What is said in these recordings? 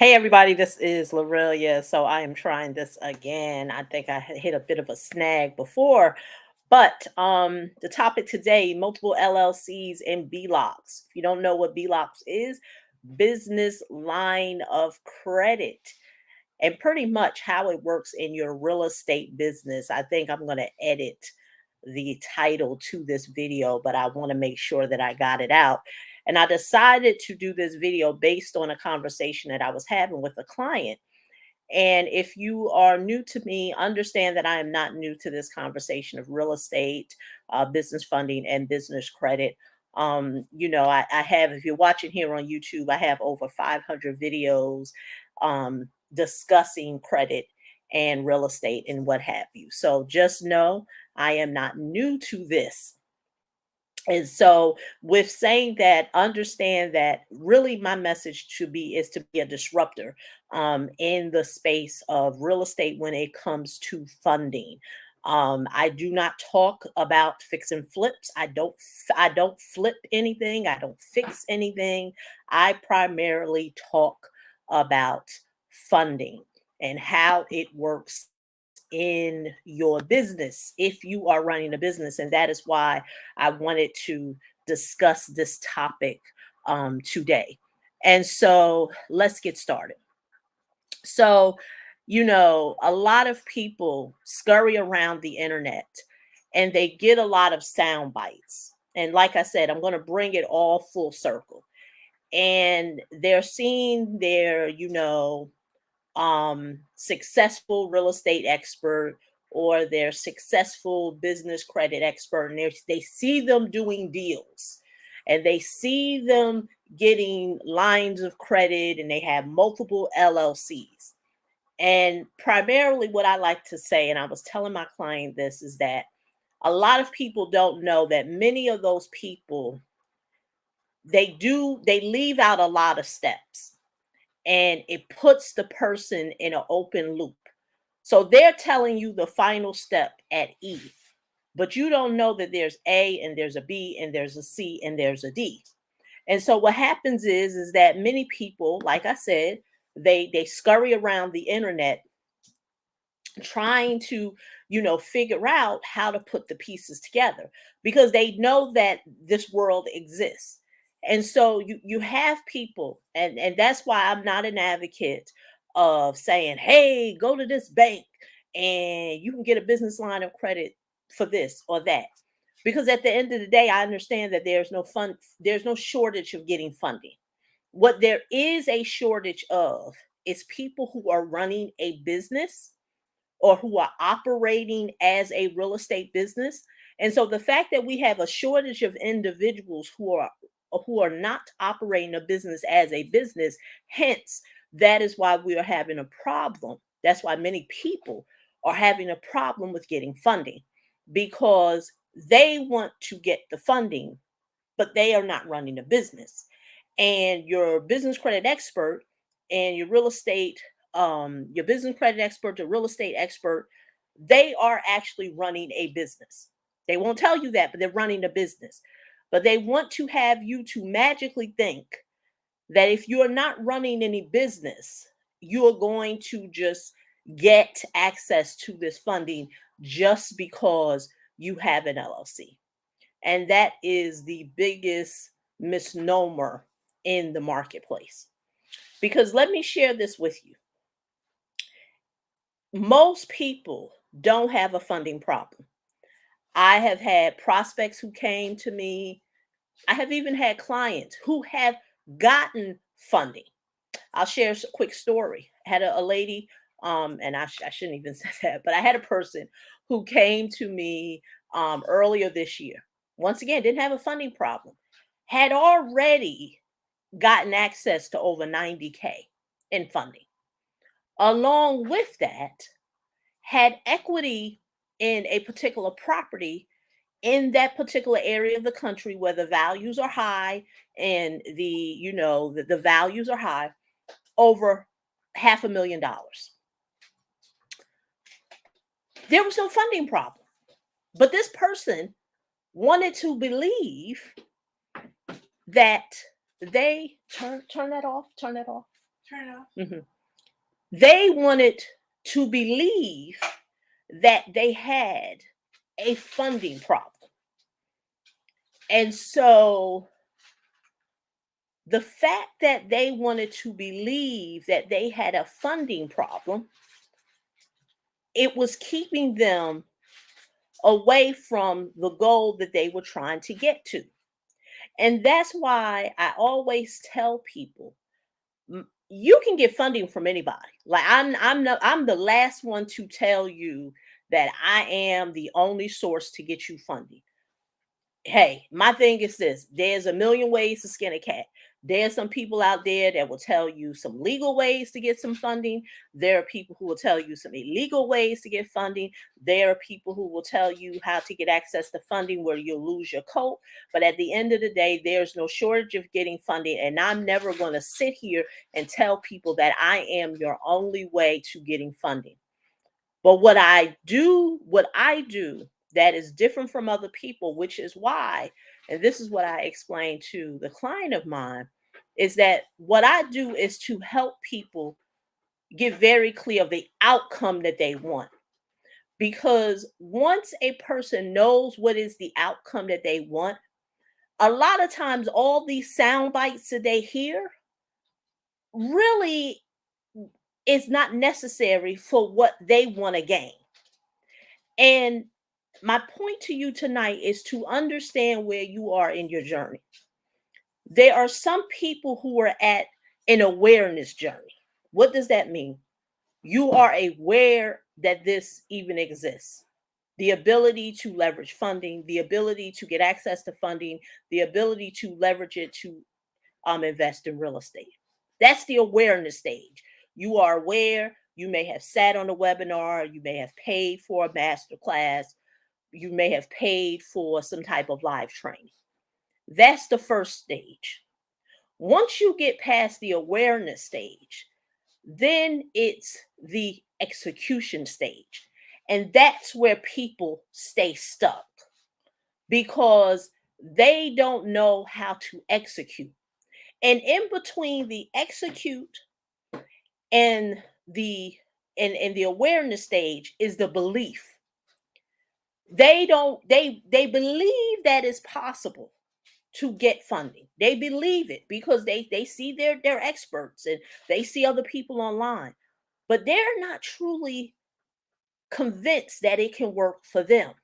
Hey everybody, this is Lorelia. So I am trying this again. I think I had hit a bit of a snag before, but the topic today, multiple LLCs and BLOCs. If you don't know what BLOCs is, business line of credit, and pretty much how it works in your real estate business. I think I'm going to edit the title to this video, but I want to make sure that I got it out. And I decided to do this video based on a conversation that I was having with a client. And if you are new to me, understand that I am not new to this conversation of real estate, business funding, and business credit. I have, if you're watching here on YouTube, I have over 500 videos discussing credit and real estate and what have you. So just know I am not new to this. And so, with saying that, understand that really my message to be is to be a disruptor in the space of real estate when it comes to funding. I do not talk about fix and flips. I don't flip anything. I don't fix anything. I primarily talk about funding and how it works in your business if you are running a business. And that is why I wanted to discuss this topic today. And so let's get started. So, a lot of people scurry around the internet and they get a lot of sound bites. And like I said, I'm going to bring it all full circle. And they're seeing their, successful real estate expert or their successful business credit expert, and they see them doing deals and they see them getting lines of credit and they have multiple LLCs. And primarily, what I like to say, and I was telling my client this, is that a lot of people don't know that many of those people they leave out a lot of steps and it puts the person in an open loop. So they're telling you the final step at E, but you don't know that there's A and there's a B and there's a C and there's a D. And so what happens is that many people, like I said, they scurry around the internet trying to, figure out how to put the pieces together because they know that this world exists. And so you have people, and that's why I'm not an advocate of saying, hey, go to this bank and you can get a business line of credit for this or that. Because at the end of the day, I understand that there's no shortage of getting funding. What there is a shortage of is people who are running a business or who are operating as a real estate business. And so the fact that we have a shortage of individuals who are not operating a business as a business, hence that is why we are having a problem. That's why many people are having a problem with getting funding because they want to get the funding, but they are not running a business. And your business credit expert and your business credit expert, the real estate expert, they are actually running a business. They won't tell you that, but they're running a business. But they want to have you to magically think that if you're not running any business, you are going to just get access to this funding just because you have an LLC. And that is the biggest misnomer in the marketplace. Because let me share this with you. Most people don't have a funding problem. I have had prospects who came to me. I have even had clients who have gotten funding. I'll share a quick story. I had a lady, and I shouldn't even say that, but I had a person who came to me earlier this year. Once again, didn't have a funding problem, had already gotten access to over 90K in funding. Along with that, had equity in a particular property in that particular area of the country where the values are high and the values are high over $500,000. There was no funding problem, but this person wanted to believe that they turn that off. Mhm. They wanted to believe that they had a funding problem. And so the fact that they wanted to believe that they had a funding problem, it was keeping them away from the goal that they were trying to get to. And that's why I always tell people, you can get funding from anybody. Like I'm the last one to tell you that I am the only source to get you funding. Hey, my thing is this: there's a million ways to skin a cat. There's some people out there that will tell you some legal ways to get some funding. There are people who will tell you some illegal ways to get funding. There are people who will tell you how to get access to funding where you'll lose your coat. But at the end of the day, there's no shortage of getting funding. And I'm never going to sit here and tell people that I am your only way to getting funding. But what I do that is different from other people, which is why, and this is what I explained to the client of mine, is that what I do is to help people get very clear of the outcome that they want. Because once a person knows what is the outcome that they want, a lot of times all these sound bites that they hear really is not necessary for what they want to gain. And my point to you tonight is to understand where you are in your journey. There are some people who are at an awareness journey. What does that mean? You are aware that this even exists. The ability to leverage funding, the ability to get access to funding, the ability to leverage it to invest in real estate. That's the awareness stage. You are aware. You may have sat on a webinar. You may have paid for a master class. You may have paid for some type of live training. That's the first stage. Once you get past the awareness stage, then it's the execution stage. And that's where people stay stuck because they don't know how to execute. And in between the execute and the awareness stage is the belief. They believe that it's possible to get funding. They believe it because they see they're experts and they see other people online, but they're not truly convinced that it can work for them.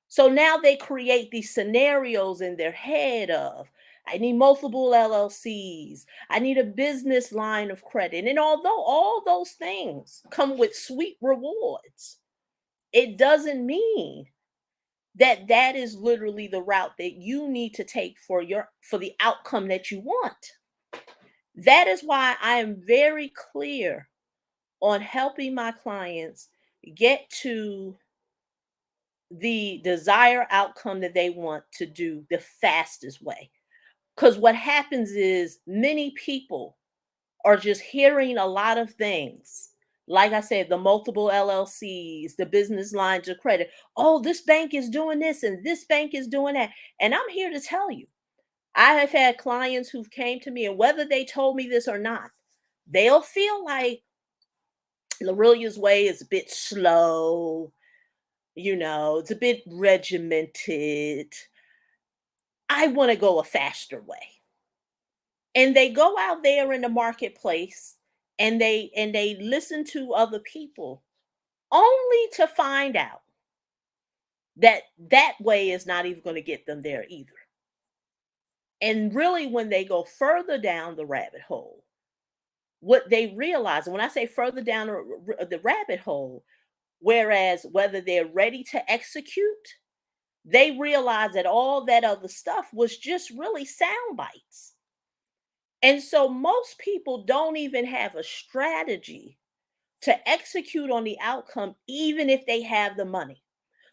So now they create these scenarios in their head of, I need multiple LLCs. I need a business line of credit. And although all those things come with sweet rewards, it doesn't mean that that is literally the route that you need to take for the outcome that you want. That is why I am very clear on helping my clients get to the desired outcome that they want to do the fastest way. Because what happens is many people are just hearing a lot of things. Like I said, the multiple LLCs, the business lines of credit. Oh, this bank is doing this and this bank is doing that. And I'm here to tell you, I have had clients who've came to me, and whether they told me this or not, they'll feel like Laurelia's way is a bit slow, it's a bit regimented. I want to go a faster way. And they go out there in the marketplace and they listen to other people only to find out that that way is not even going to get them there either. And really when they go further down the rabbit hole, what they realize, and when I say further down the rabbit hole, whereas whether they're ready to execute, they realize that all that other stuff was just really sound bites. And so most people don't even have a strategy to execute on the outcome, even if they have the money.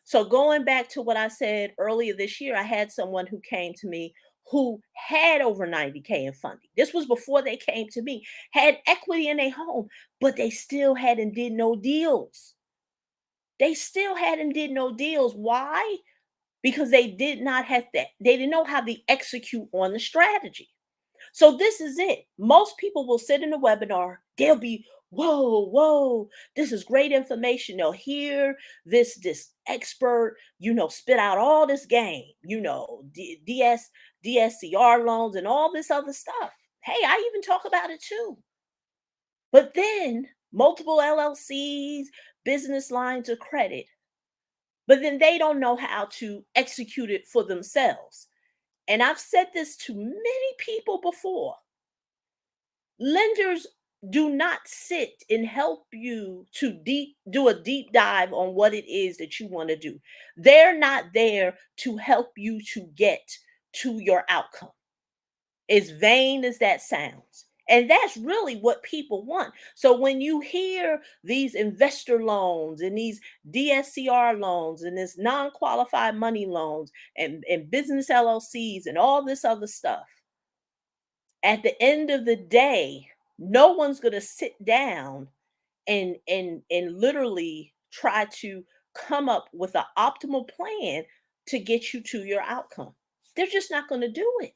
So going back to what I said earlier this year, I had someone who came to me who had over 90K in funding. This was before they came to me, had equity in their home, but they still hadn't did no deals. They still hadn't did no deals. Why? Because they did not have that. They didn't know how to execute on the strategy. So this is it. Most people will sit in a webinar, they'll be, whoa, whoa, this is great information. They'll hear this expert, spit out all this game, DSCR loans and all this other stuff. Hey, I even talk about it too. But then multiple LLCs, business lines of credit, but then they don't know how to execute it for themselves. And I've said this to many people before. Lenders do not sit and help you to do a deep dive on what it is that you want to do. They're not there to help you to get to your outcome. As vain as that sounds. And that's really what people want. So when you hear these investor loans and these DSCR loans and this non-qualified money loans and business LLCs and all this other stuff, at the end of the day, no one's going to sit down and literally try to come up with an optimal plan to get you to your outcome. They're just not going to do it.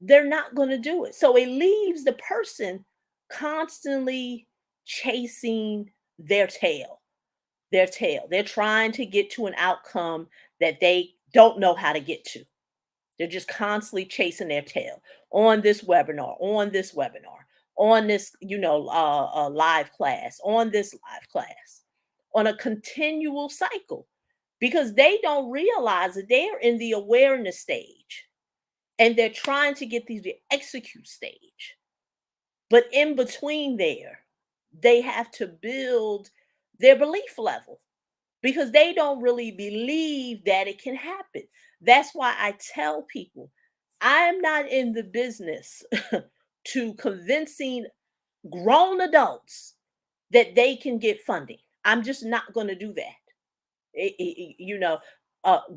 They're not going to do it. So it leaves the person constantly chasing their tail. Their tail. They're trying to get to an outcome that they don't know how to get to. They're just constantly chasing their tail on this webinar, on this, live class, on this live class, on a continual cycle, because they don't realize that they're in the awareness stage and they're trying to get these to execute stage. But in between there, they have to build their belief level because they don't really believe that it can happen. That's why I tell people I'm not in the business to convincing grown adults that they can get funding. I'm just not going to do that. it- it- you know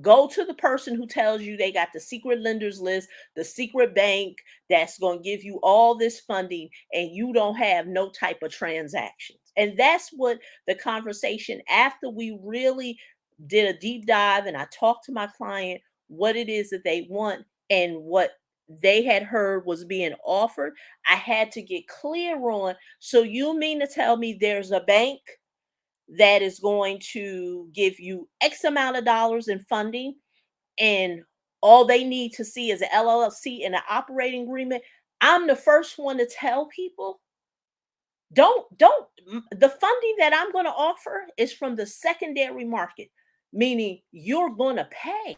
go to the person who tells you they got the secret lenders list, the secret bank that's going to give you all this funding, and you don't have no type of transactions. And that's what the conversation, after we really did a deep dive and I talked to my client what it is that they want and what they had heard was being offered, I had to get clear on. So you mean to tell me there's a bank that is going to give you X amount of dollars in funding, and all they need to see is an LLC and an operating agreement? I'm the first one to tell people, the funding that I'm going to offer is from the secondary market, meaning you're going to pay.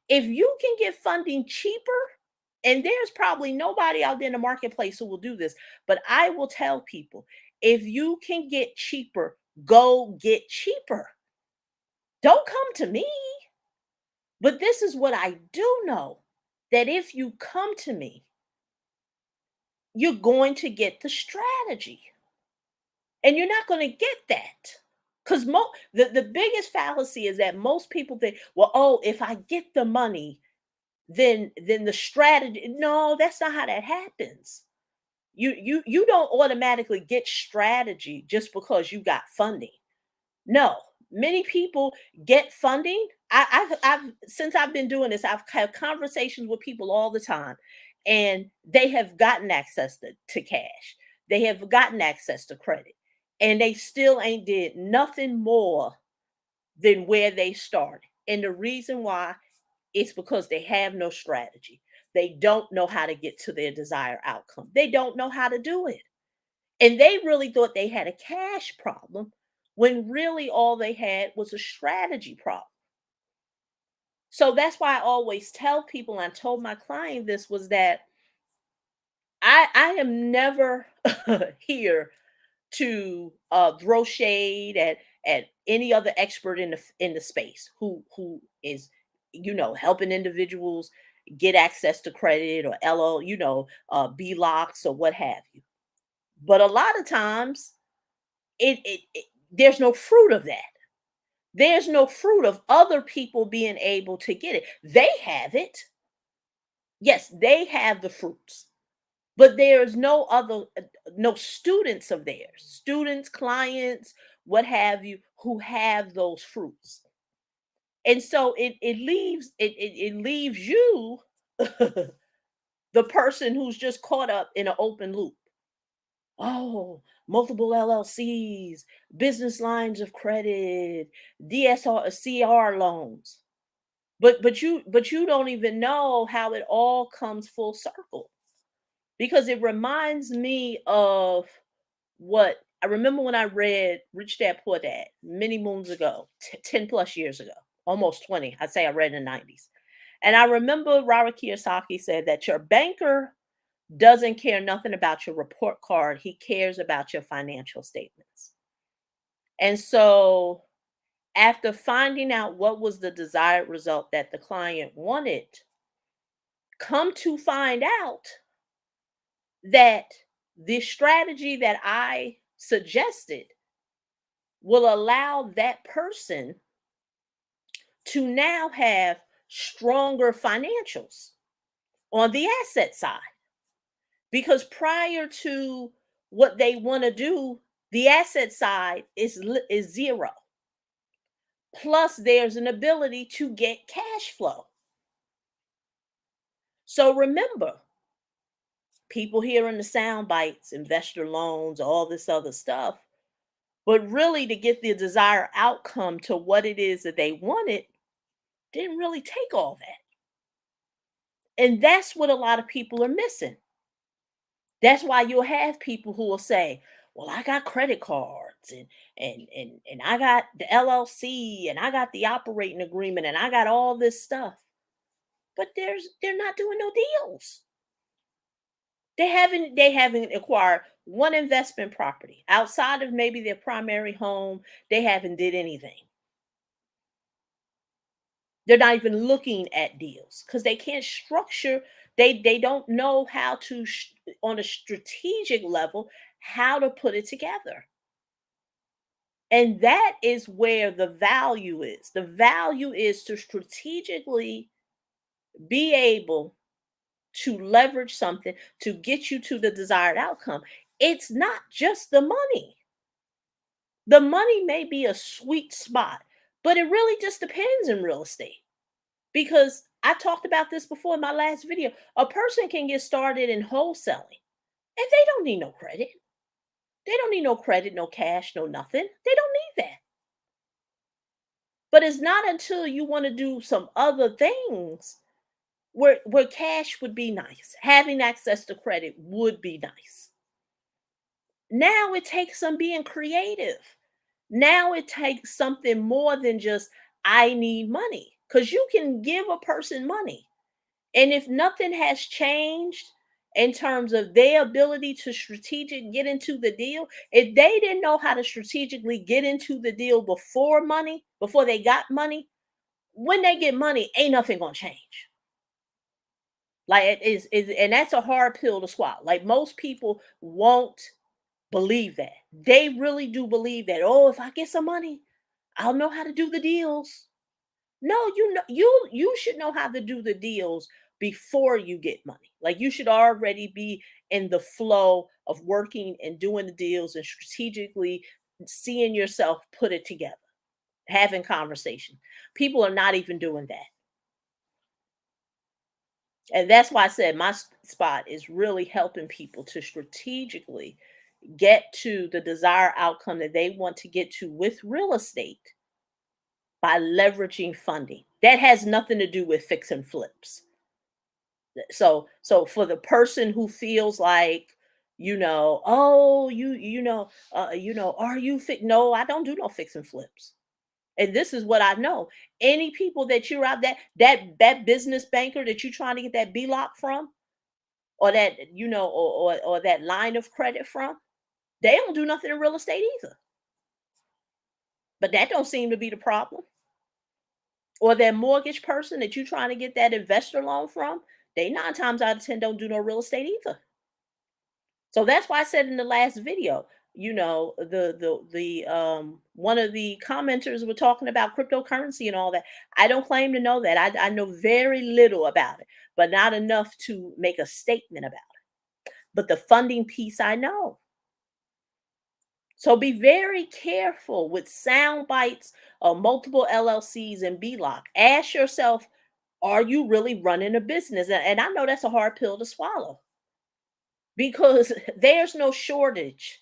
If you can get funding cheaper, and there's probably nobody out there in the marketplace who will do this, but I will tell people, if you can get cheaper, go get cheaper. Don't come to me. But this is what I do know, that if you come to me, you're going to get the strategy. And you're not going to get that. Because the biggest fallacy is that most people think, well, oh, if I get the money, then the strategy. No, that's not how that happens. You don't automatically get strategy just because you got funding. No, many people get funding. I've since I've been doing this, I've had conversations with people all the time, and they have gotten access to cash. They have gotten access to credit, and they still ain't did nothing more than where they started. And the reason why, it's because they have no strategy. They don't know how to get to their desired outcome. They don't know how to do it. And they really thought they had a cash problem when really all they had was a strategy problem. So that's why I always tell people, and I told my client this, was that I am never here to throw shade at any other expert in the space who is helping individuals get access to credit, or LO, BLOCs or what have you. But a lot of times it there's no fruit of that. There's no fruit of other people being able to get it. They have it. Yes, they have the fruits. But there's no other no students of theirs, students, clients, what have you, who have those fruits. And so it leaves you the person who's just caught up in an open loop. Oh, multiple LLCs, business lines of credit, DSR, CR loans. But you don't even know how it all comes full circle, because it reminds me of what I remember when I read Rich Dad Poor Dad many moons ago, 10 plus years ago, almost 20. I'd say I read in the 90s. And I remember Robert Kiyosaki said that your banker doesn't care nothing about your report card. He cares about your financial statements. And so after finding out what was the desired result that the client wanted, come to find out that the strategy that I suggested will allow that person to now have stronger financials on the asset side. Because prior to what they want to do, the asset side is zero. Plus, there's an ability to get cash flow. So remember, people hearing the sound bites, investor loans, all this other stuff, but really to get the desired outcome to what it is that they wanted, didn't really take all that. And that's what a lot of people are missing. That's why you'll have people who will say, "Well, I got credit cards and I got the LLC and I got the operating agreement and I got all this stuff." But they're not doing no deals. They haven't acquired one investment property outside of maybe their primary home. They haven't did anything. They're not even looking at deals because they can't structure. They don't know how to on a strategic level how to put it together. And that is where the value is. The value is to strategically be able to leverage something to get you to the desired outcome. It's not just the money. The money may be a sweet spot, but it really just depends in real estate. Because I talked about this before in my last video. A person can get started in wholesaling and they don't need no credit. They don't need no credit, no cash, no nothing. They don't need that. But it's not until you want to do some other things where cash would be nice. Having access to credit would be nice. Now it takes some being creative. Now it takes something more than just I need money. Because you can give a person money. And if nothing has changed in terms of their ability to strategic get into the deal, if they didn't know how to strategically get into the deal before they got money, when they get money, ain't nothing gonna change. Like it is, and that's a hard pill to swallow. Like most people won't believe that. They really do believe that, oh, if I get some money, I'll know how to do the deals. No, you should know how to do the deals before you get money. Like you should already be in the flow of working and doing the deals and strategically seeing yourself put it together, having conversation. People are not even doing that. And that's why I said my spot is really helping people to strategically get to the desired outcome that they want to get to with real estate by leveraging funding. That has nothing to do with fix and flips. So for the person who feels like, oh, are you fix? No, I don't do no fix and flips. And this is what I know. Any people that you're out that business banker that you're trying to get that BLOC from, or that or that line of credit from, they don't do nothing in real estate either. But that don't seem to be the problem. Or that mortgage person that you're trying to get that investor loan from, they 9 times out of 10 don't do no real estate either. So that's why I said in the last video, the one of the commenters were talking about cryptocurrency and all that. I don't claim to know that. I know very little about it, but not enough to make a statement about it. But the funding piece I know. So be very careful with sound bites of multiple LLCs and BLOC. Ask yourself, Are you really running a business? And I know that's a hard pill to swallow because there's no shortage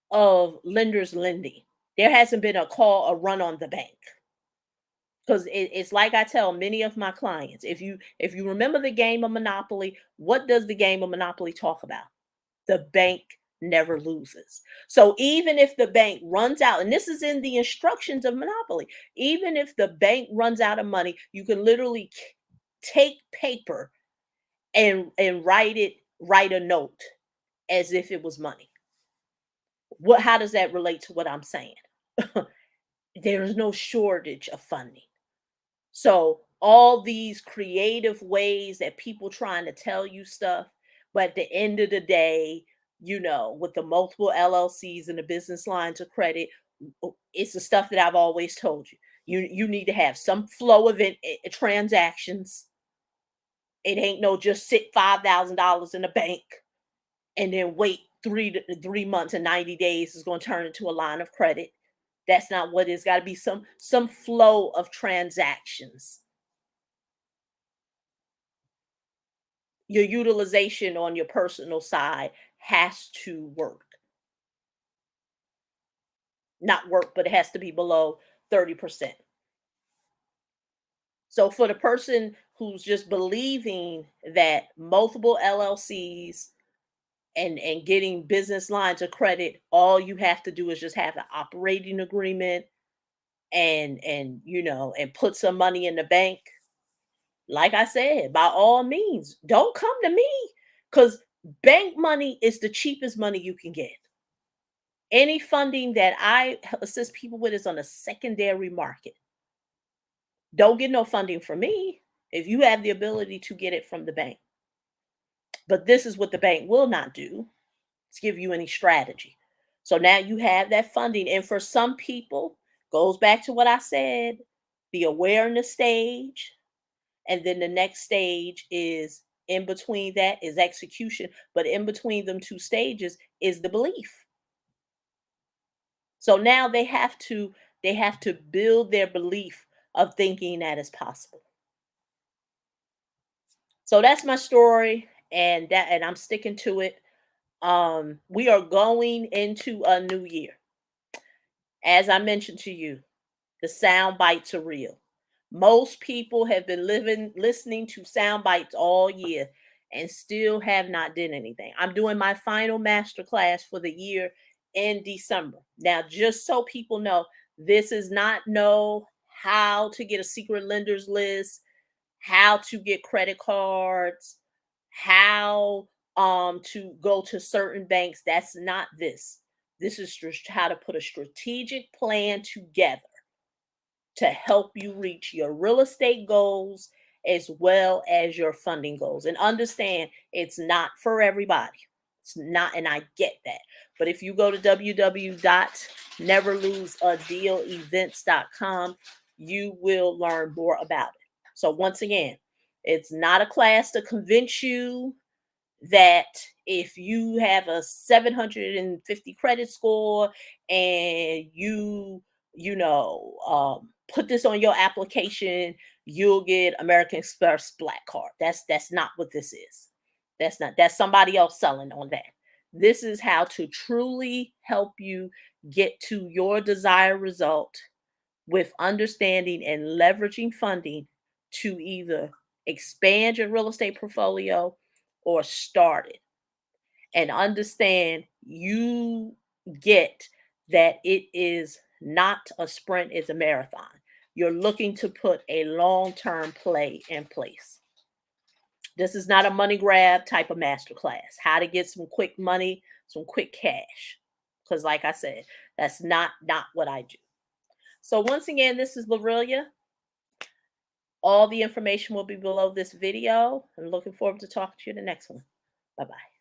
of lenders lending. There hasn't been a run on the bank. Because it's like I tell many of my clients, if you remember the game of Monopoly, what does the game of Monopoly talk about? The bank never loses. So even if the bank runs out, and this is in the instructions of Monopoly, even if the bank runs out of money, you can literally take paper and write a note as if it was money. How does that relate to what I'm saying? There's no shortage of funding. So all these creative ways that people trying to tell you stuff, but at the end of the day, with the multiple LLCs and the business lines of credit, it's the stuff that I've always told you. You need to have some flow of transactions. It ain't no just sit $5,000 in the bank and then wait 3 months and 90 days is going to turn into a line of credit. That's not what it's got to be. Some flow of transactions. Your utilization on your personal side has to not work, but it has to be below 30%. So for the person who's just believing that multiple LLCs and getting business lines of credit, all you have to do is just have an operating agreement and put some money in the bank. Like I said, by all means, don't come to me because bank money is the cheapest money you can get. Any funding that I assist people with is on the secondary market. Don't get no funding from me if you have the ability to get it from the bank. But this is what the bank will not do. It's give you any strategy. So now you have that funding. And for some people, goes back to what I said, the awareness stage. And then the next stage is in between that is execution. But in between them two stages is the belief. So now they have to build their belief of thinking that is possible. So that's my story and I'm sticking to it. We are going into a new year. As I mentioned to you, the sound bites are real. Most people have been listening to sound bites all year and still have not done anything. I'm doing my final master class for the year in December. Now, just so people know, this is not know how to get a secret lenders list, how to get credit cards, how to go to certain banks. That's not this. This is just how to put a strategic plan together to help you reach your real estate goals as well as your funding goals. And understand it's not for everybody. It's not, and I get that. But if you go to www.neverloseadealevents.com, you will learn more about it. So once again, it's not a class to convince you that if you have a 750 credit score and put this on your application, you'll get American Express Black Card. That's not what this is. That's somebody else selling on that. This is how to truly help you get to your desired result with understanding and leveraging funding to either expand your real estate portfolio or start it. And understand you get that it is not a sprint, it's a marathon. You're looking to put a long-term play in place. This is not a money grab type of masterclass. How to get some quick money, some quick cash. Because like I said, that's not what I do. So once again, this is Lorelia. All the information will be below this video. I'm looking forward to talking to you in the next one. Bye-bye.